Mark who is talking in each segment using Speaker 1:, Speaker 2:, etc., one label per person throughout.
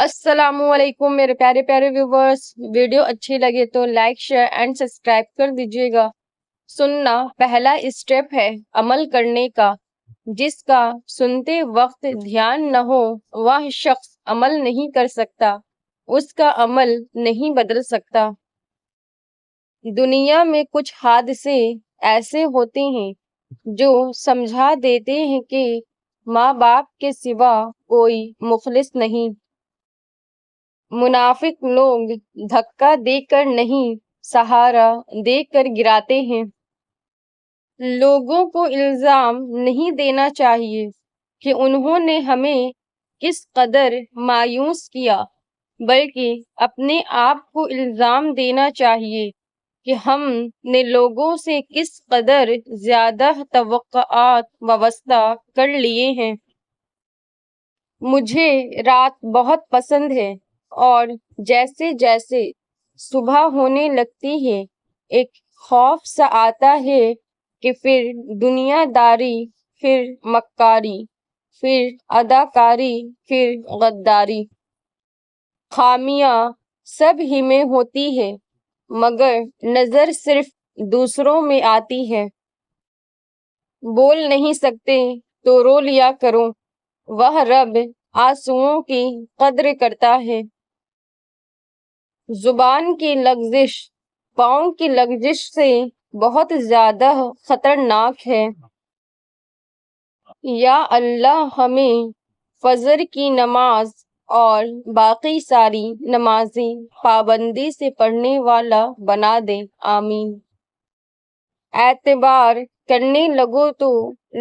Speaker 1: السلام علیکم میرے پیارے پیارے ویورز، ویڈیو اچھی لگے تو لائک شیئر اینڈ سبسکرائب کر دیجیے گا۔ سننا پہلا اسٹیپ ہے عمل کرنے کا۔ جس کا سنتے وقت دھیان نہ ہو وہ شخص عمل نہیں کر سکتا، اس کا عمل نہیں بدل سکتا۔ دنیا میں کچھ حادثے ایسے ہوتے ہیں جو سمجھا دیتے ہیں کہ ماں باپ کے سوا کوئی مخلص نہیں۔ منافق لوگ دھکا دے کر نہیں، سہارا دے کر گراتے ہیں۔ لوگوں کو الزام نہیں دینا چاہیے کہ انہوں نے ہمیں کس قدر مایوس کیا، بلکہ اپنے آپ کو الزام دینا چاہیے کہ ہم نے لوگوں سے کس قدر زیادہ توقعات وابستہ کر لیے ہیں۔ مجھے رات بہت پسند ہے اور جیسے جیسے صبح ہونے لگتی ہے ایک خوف سا آتا ہے کہ پھر دنیا داری، پھر مکاری، پھر اداکاری، پھر غداری۔ خامیاں سب ہی میں ہوتی ہے مگر نظر صرف دوسروں میں آتی ہے۔ بول نہیں سکتے تو رو لیا کرو، وہ رب آنسوؤں کی قدر کرتا ہے۔ زبان کی لغزش پاؤں کی لغزش سے بہت زیادہ خطرناک ہے۔ یا اللہ ہمیں فجر کی نماز اور باقی ساری نمازیں پابندی سے پڑھنے والا بنا دے، آمین۔ اعتبار کرنے لگو تو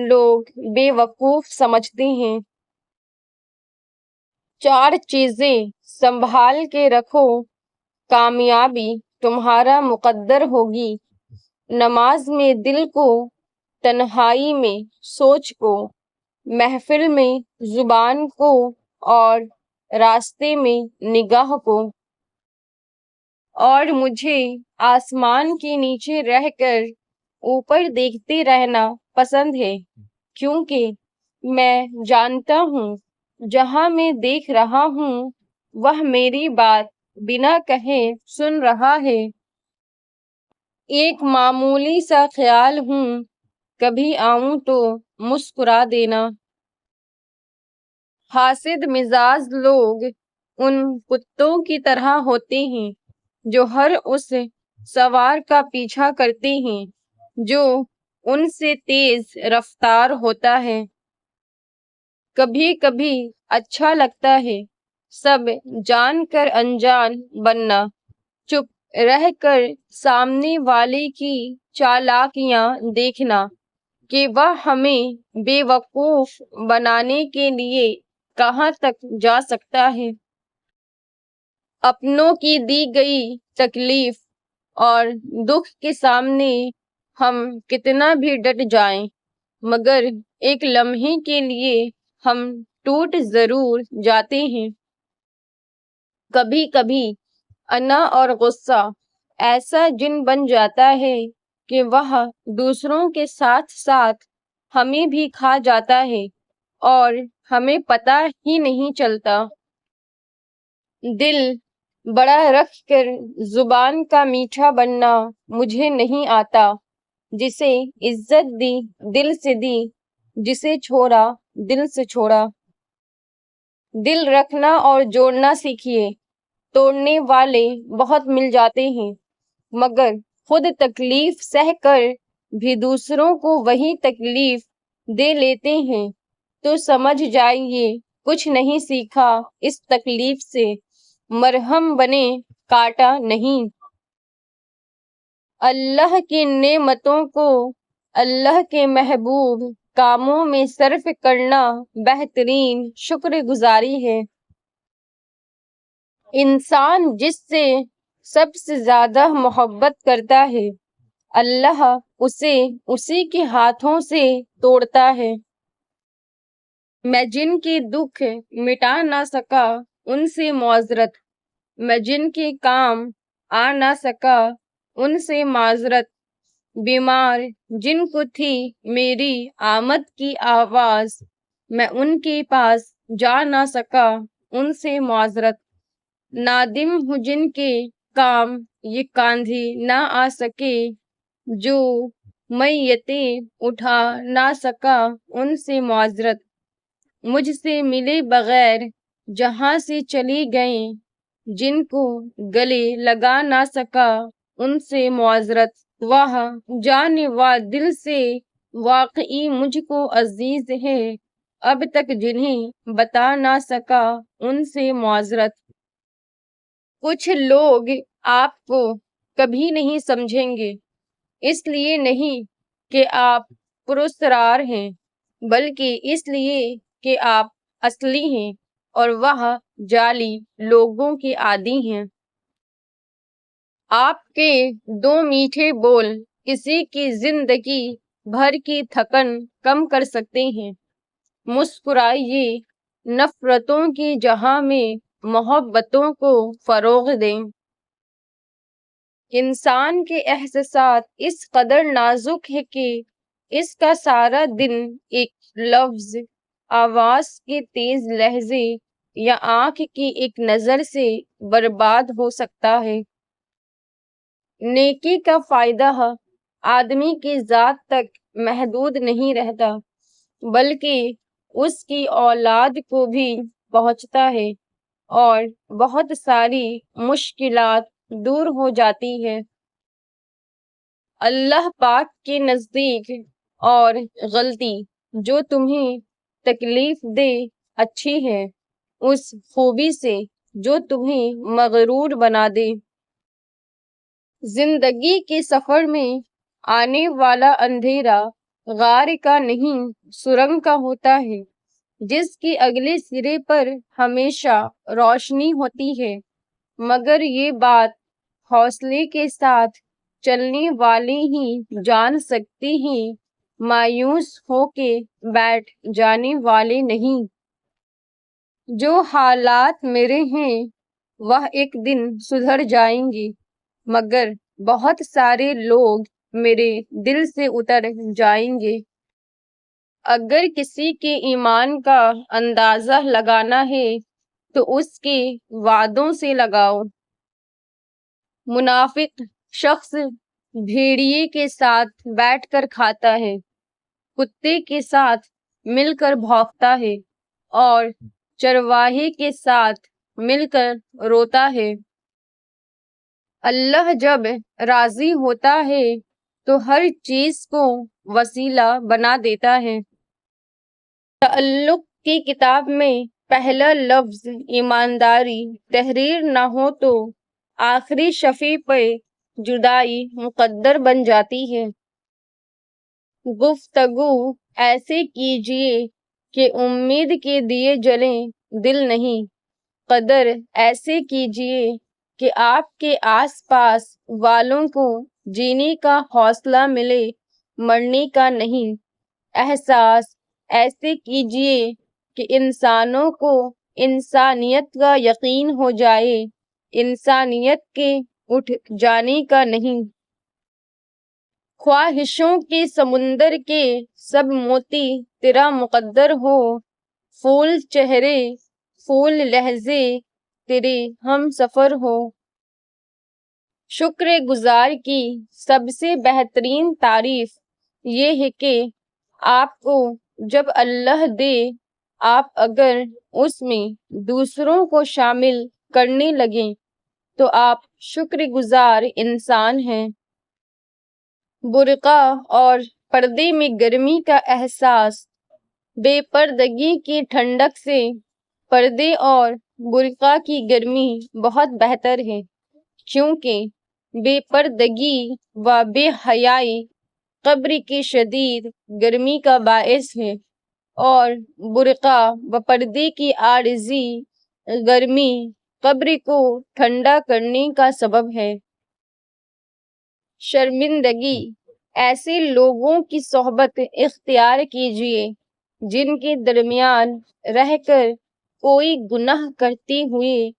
Speaker 1: لوگ بے وقوف سمجھتے ہیں۔ 4 چیزیں سنبھال کے رکھو، کامیابی تمہارا مقدر ہوگی۔ نماز میں دل کو، تنہائی میں سوچ کو، محفل میں زبان کو اور راستے میں نگاہ کو۔ اور مجھے آسمان کے نیچے رہ کر اوپر دیکھتے رہنا پسند ہے، کیونکہ میں جانتا ہوں جہاں میں دیکھ رہا ہوں وہ میری بات بنا کہے سن رہا ہے۔ ایک معمولی سا خیال ہوں، کبھی آؤں تو مسکرا دینا۔ حاسد مزاج لوگ ان کتوں کی طرح ہوتے ہیں جو ہر اس سوار کا پیچھا کرتے ہیں جو ان سے تیز رفتار ہوتا ہے۔ کبھی کبھی اچھا لگتا ہے سب جان کر انجان بننا، چپ رہ کر سامنے والے کی چالاکیاں دیکھنا کہ وہ ہمیں بے وقوف بنانے کے لیے کہاں تک جا سکتا ہے۔ اپنوں کی دی گئی تکلیف اور دکھ کے سامنے ہم کتنا بھی ڈٹ جائیں مگر ایک لمحے کے لیے ہم ٹوٹ ضرور جاتے ہیں۔ کبھی کبھی انا اور غصہ ایسا جن بن جاتا ہے کہ وہ دوسروں کے ساتھ ساتھ ہمیں بھی کھا جاتا ہے اور ہمیں پتہ ہی نہیں چلتا۔ دل بڑا رکھ کر زبان کا میٹھا بننا مجھے نہیں آتا۔ جسے عزت دی دل سے دی، جسے چھوڑا دل سے چھوڑا۔ دل رکھنا اور جوڑنا سیکھیے۔ توڑنے والے بہت مل جاتے ہیں مگر خود تکلیف سہ کر بھی دوسروں کو وہی تکلیف دے لیتے ہیں تو سمجھ جائیے کچھ نہیں سیکھا اس تکلیف سے، مرہم بنے کاٹا نہیں۔ اللہ کی نعمتوں کو اللہ کے محبوب کاموں میں صرف کرنا بہترین شکر گزاری ہے۔ انسان جس سے سب سے زیادہ محبت کرتا ہے اللہ اسے اسی کے ہاتھوں سے توڑتا ہے۔ میں جن کے دکھ مٹا نہ سکا ان سے معذرت، میں جن کے کام آ نہ سکا ان سے معذرت، بیمار جن کو تھی میری آمد کی آواز میں ان کے پاس جا نہ سکا ان سے معذرت۔ نادم ہوں جن کے کام یہ کاندھے نہ آ سکے، جو میتیں اٹھا نہ سکا ان سے معذرت۔ مجھ سے ملے بغیر جہاں سے چلی گئیں، جن کو گلے لگا نہ سکا ان سے معذرت۔ واہ جان و دل سے واقعی مجھ کو عزیز ہے، اب تک جنہیں بتا نہ سکا ان سے معذرت۔ کچھ لوگ آپ کو کبھی نہیں سمجھیں گے، اس لیے نہیں کہ آپ پراسرار ہیں، بلکہ اس لیے کہ آپ اصلی ہیں اور وہ جعلی لوگوں کے عادی ہیں۔ آپ کے دو میٹھے بول کسی کی زندگی بھر کی تھکن کم کر سکتے ہیں۔ مسکرائیے، نفرتوں کی جہاں میں محبتوں کو فروغ دیں۔ انسان کے احساسات اس قدر نازک ہے کہ اس کا سارا دن ایک لفظ، آواز کے تیز لہجے یا آنکھ کی ایک نظر سے برباد ہو سکتا ہے۔ نیکی کا فائدہ آدمی کی ذات تک محدود نہیں رہتا، بلکہ اس کی اولاد کو بھی پہنچتا ہے اور بہت ساری مشکلات دور ہو جاتی ہے۔ اللہ پاک کے نزدیک اور غلطی جو تمہیں تکلیف دے اچھی ہے اس خوبی سے جو تمہیں مغرور بنا دے۔ زندگی کے سفر میں آنے والا اندھیرا غار کا نہیں سرنگ کا ہوتا ہے، جس کے اگلے سرے پر ہمیشہ روشنی ہوتی ہے، مگر یہ بات حوصلے کے ساتھ چلنے والے ہی جان سکتے ہیں، مایوس ہو کے بیٹھ جانے والے نہیں۔ جو حالات میرے ہیں وہ ایک دن سدھر جائیں گے، مگر بہت سارے لوگ میرے دل سے اتر جائیں گے۔ اگر کسی کے ایمان کا اندازہ لگانا ہے تو اس کے وعدوں سے لگاؤ۔ منافق شخص بھیڑیے کے ساتھ بیٹھ کر کھاتا ہے، کتے کے ساتھ مل کر بھونکتا ہے اور چرواہے کے ساتھ مل کر روتا ہے۔ اللہ جب راضی ہوتا ہے تو ہر چیز کو وسیلہ بنا دیتا ہے۔ تعلق کی کتاب میں پہلا لفظ ایمانداری تحریر نہ ہو تو آخری صفحے پہ جدائی مقدر بن جاتی ہے۔ گفتگو ایسے کیجیے کہ امید کے دیے جلیں دل نہیں، قدر ایسے کیجیے کہ آپ کے آس پاس والوں کو جینے کا حوصلہ ملے، مرنے کا نہیں۔ احساس ایسے کیجیے کہ انسانوں کو انسانیت کا یقین ہو جائے، انسانیت کے اٹھ جانے کا نہیں۔ خواہشوں کے سمندر کے سب موتی تیرا مقدر ہو، پھول چہرے پھول لہجے تیرے ہم سفر ہو۔ شکر گزار کی سب سے بہترین تعریف یہ ہے کہ آپ کو جب اللہ دے، آپ اگر اس میں دوسروں کو شامل کرنے لگیں تو آپ شکر گزار انسان ہیں۔ برقع اور پردے میں گرمی کا احساس بے پردگی کی ٹھنڈک سے پردے اور برقع کی گرمی بہت بہتر ہے، کیونکہ بے پردگی و بے حیائی قبر کی شدید گرمی کا باعث ہے اور برقع و پردے کی عارضی گرمی قبر کو ٹھنڈا کرنے کا سبب ہے۔ شرمندگی ایسے لوگوں کی صحبت اختیار کیجیے جن کے درمیان رہ کر کوئی گناہ کرتے ہوئے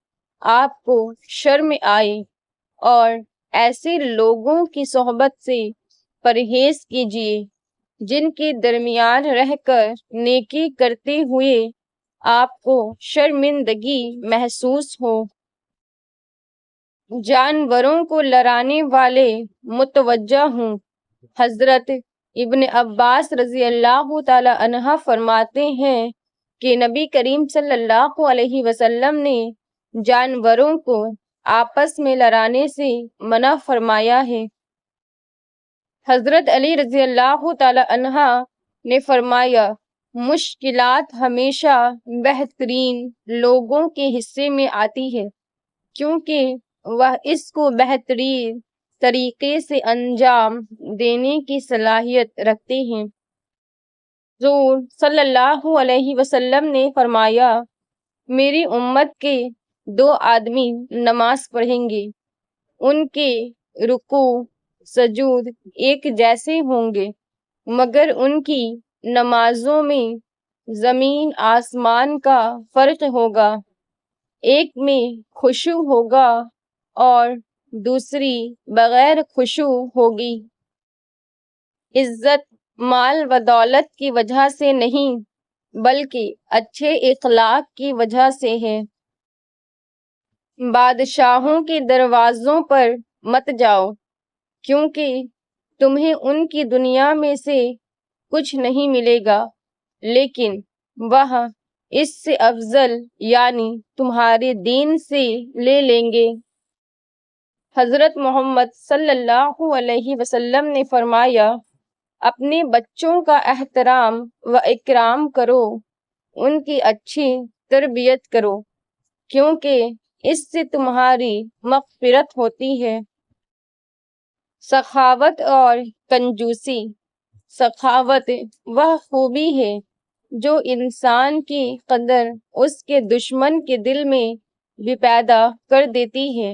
Speaker 1: آپ کو شرم آئے، اور ایسے لوگوں کی صحبت سے پرہیز کیجیے جن کے درمیان رہ کر نیکی کرتے ہوئے آپ کو شرمندگی محسوس ہو۔ جانوروں کو لڑانے والے متوجہ ہوں۔ حضرت ابن عباس رضی اللہ تعالی عنہ فرماتے ہیں کہ نبی کریم صلی اللہ علیہ وسلم نے جانوروں کو آپس میں لڑانے سے منع فرمایا ہے۔ حضرت علی رضی اللہ تعالی عنہ نے فرمایا، مشکلات ہمیشہ بہترین لوگوں کے حصے میں آتی ہے، کیونکہ وہ اس کو بہترین طریقے سے انجام دینے کی صلاحیت رکھتے ہیں۔ حضور صلی اللہ علیہ وسلم نے فرمایا، میری امت کے 2 آدمی نماز پڑھیں گے، ان کے رکوع سجود ایک جیسے ہوں گے، مگر ان کی نمازوں میں زمین آسمان کا فرق ہوگا، ایک میں خشوع ہوگا اور دوسری بغیر خشوع ہوگی۔ عزت مال و دولت کی وجہ سے نہیں بلکہ اچھے اخلاق کی وجہ سے ہے۔ بادشاہوں کے دروازوں پر مت جاؤ، کیونکہ تمہیں ان کی دنیا میں سے کچھ نہیں ملے گا، لیکن وہ اس سے افضل یعنی تمہارے دین سے لے لیں گے۔ حضرت محمد صلی اللہ علیہ وسلم نے فرمایا، اپنے بچوں کا احترام و اکرام کرو، ان کی اچھی تربیت کرو، کیونکہ اس سے تمہاری مغفرت ہوتی ہے۔ سخاوت اور کنجوسی۔ سخاوت وہ خوبی ہے جو انسان کی قدر اس کے دشمن کے دل میں بھی پیدا کر دیتی ہے،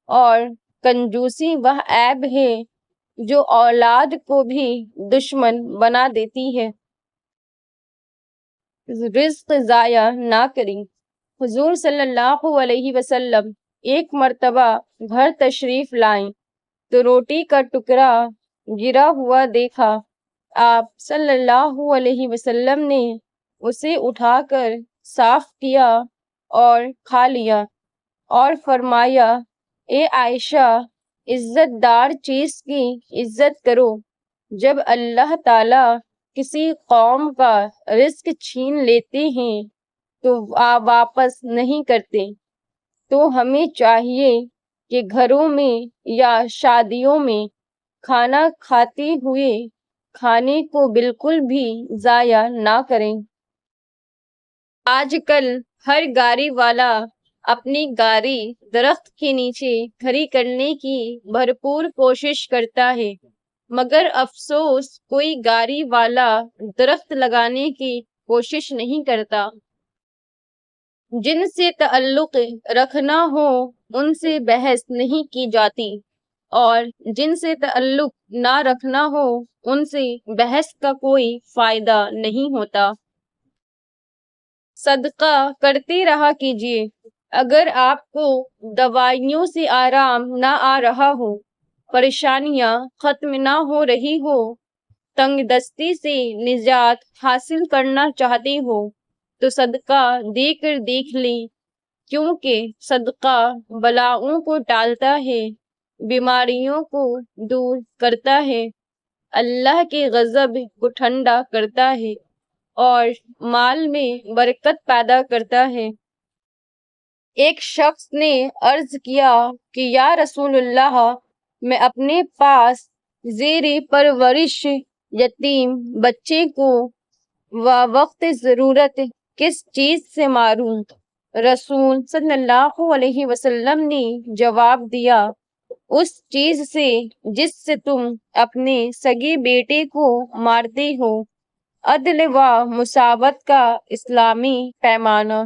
Speaker 1: اور کنجوسی وہ عیب ہے جو اولاد کو بھی دشمن بنا دیتی ہے۔ رزق ضائع نہ کریں۔ حضور صلی اللہ علیہ وسلم ایک مرتبہ گھر تشریف لائیں تو روٹی کا ٹکڑا گرا ہوا دیکھا۔ آپ صلی اللہ علیہ وسلم نے اسے اٹھا کر صاف کیا اور کھا لیا، اور فرمایا، اے عائشہ، عزت دار چیز کی عزت کرو۔ جب اللہ تعالی کسی قوم کا رزق چھین لیتے ہیں تو واپس نہیں کرتے، تو ہمیں چاہیے کہ گھروں میں یا شادیوں میں کھانا کھاتے ہوئے کھانے کو بالکل بھی ضائع نہ کریں۔ آج کل ہر گاڑی والا اپنی گاڑی درخت کے نیچے کھڑی کرنے کی بھرپور کوشش کرتا ہے، مگر افسوس کوئی گاڑی والا درخت لگانے کی کوشش نہیں کرتا۔ جن سے تعلق رکھنا ہو ان سے بحث نہیں کی جاتی، اور جن سے تعلق نہ رکھنا ہو ان سے بحث کا کوئی فائدہ نہیں ہوتا۔ صدقہ کرتے رہا کیجیے۔ اگر آپ کو دوائیوں سے آرام نہ آ رہا ہو، پریشانیاں ختم نہ ہو رہی ہو، تنگ دستی سے نجات حاصل کرنا چاہتے ہو، تو صدقہ دے کر دیکھ لیں، کیونکہ صدقہ بلاؤں کو ٹالتا ہے، بیماریوں کو دور کرتا ہے، اللہ کے غضب کو ٹھنڈا کرتا ہے، اور مال میں برکت پیدا کرتا ہے۔ ایک شخص نے عرض کیا کہ یا رسول اللہ، میں اپنے پاس زیر پرورش یتیم بچے کو وقت ضرورت کس چیز سے ماروں؟ رسول صلی اللہ علیہ وسلم نے جواب دیا، اس چیز سے جس سے تم اپنے سگے بیٹے کو مارتے ہو۔ عدل و مساوات کا اسلامی پیمانہ۔